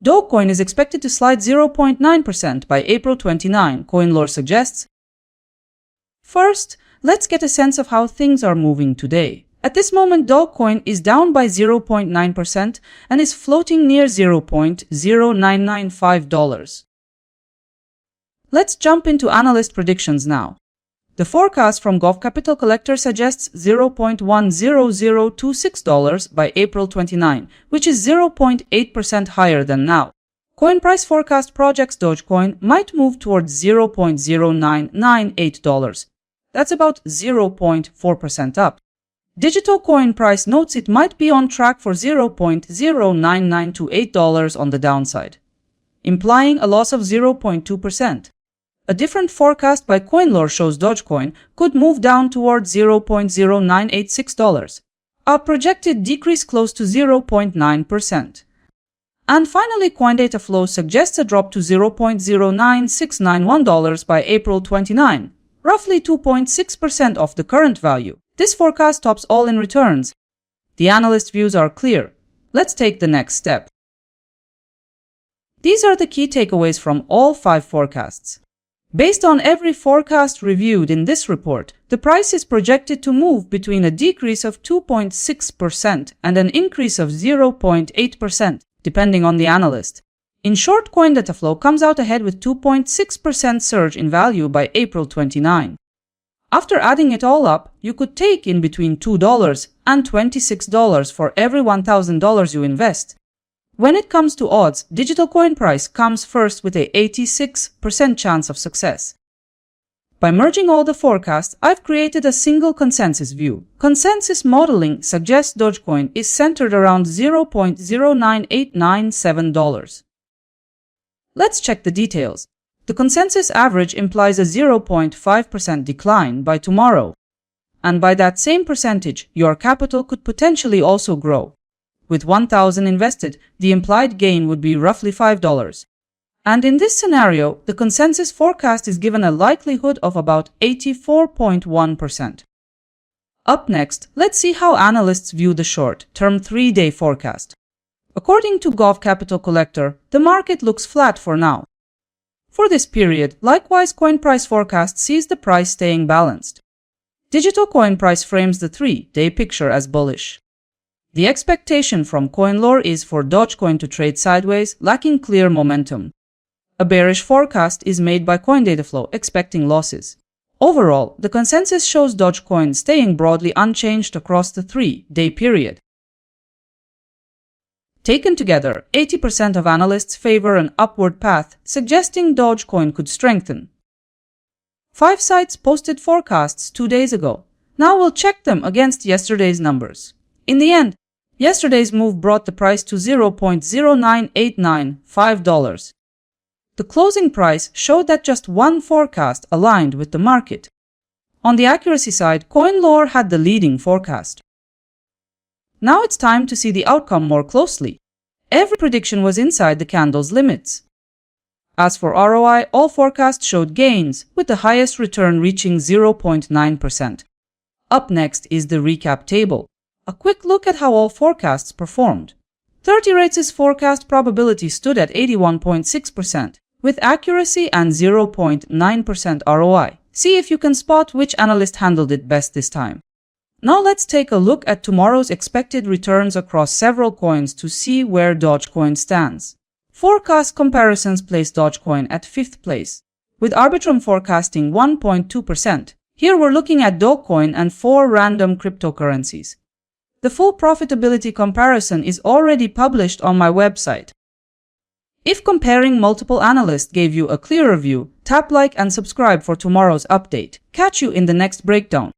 Dogecoin is expected to slide 0.9% by April 29, CoinLore suggests. First, let's get a sense of how things are moving today. At this moment, Dogecoin is down by 0.9% and is floating near $0.0995. Let's jump into analyst predictions now. The forecast from Gov Capital Collector suggests $0.10026 by April 29, which is 0.8% higher than now. Coin price forecast projects Dogecoin might move towards $0.0998. That's about 0.4% up. Digital coin price notes it might be on track for $0.09928 on the downside, implying a loss of 0.2%. A different forecast by CoinLore shows Dogecoin could move down towards $0.0986, a projected decrease close to 0.9%. And finally, CoinData Flow suggests a drop to $0.09691 by April 29, roughly 2.6% off the current value. This forecast tops all in returns. The analyst views are clear. Let's take the next step. These are the key takeaways from all 5 forecasts. Based on every forecast reviewed in this report, the price is projected to move between a decrease of 2.6% and an increase of 0.8%, depending on the analyst. In short, CoinData Flow comes out ahead with 2.6% surge in value by April 29. After adding it all up, you could take in between $2 and $26 for every $1,000 you invest. When it comes to odds, digital coin price comes first with a 86% chance of success. By merging all the forecasts, I've created a single consensus view. Consensus modeling suggests Dogecoin is centered around $0.09897. Let's check the details. The consensus average implies a 0.5% decline by tomorrow. And by that same percentage, your capital could potentially also grow. With $1,000 invested, the implied gain would be roughly $5. And in this scenario, the consensus forecast is given a likelihood of about 84.1%. Up next, let's see how analysts view the short-term 3-day forecast. According to Gov Capital Collector, the market looks flat for now. For this period, likewise, coin price forecast sees the price staying balanced. Digital coin price frames the 3-day picture as bullish. The expectation from CoinLore is for Dogecoin to trade sideways, lacking clear momentum. A bearish forecast is made by CoinData Flow, expecting losses. Overall, the consensus shows Dogecoin staying broadly unchanged across the 3-day period. Taken together, 80% of analysts favor an upward path, suggesting Dogecoin could strengthen. 5 sites posted forecasts 2 days ago. Now we'll check them against yesterday's numbers. In the end, yesterday's move brought the price to $0.09895. The closing price showed that just one forecast aligned with the market. On the accuracy side, CoinLore had the leading forecast. Now it's time to see the outcome more closely. Every prediction was inside the candle's limits. As for ROI, all forecasts showed gains, with the highest return reaching 0.9%. Up next is the recap table. A quick look at how all forecasts performed. 30 Rates' forecast probability stood at 81.6%, with accuracy and 0.9% ROI. See if you can spot which analyst handled it best this time. Now let's take a look at tomorrow's expected returns across several coins to see where Dogecoin stands. Forecast comparisons place Dogecoin at 5th place, with Arbitrum forecasting 1.2%. Here we're looking at Dogecoin and 4 random cryptocurrencies. The full profitability comparison is already published on my website. If comparing multiple analysts gave you a clearer view, tap like and subscribe for tomorrow's update. Catch you in the next breakdown.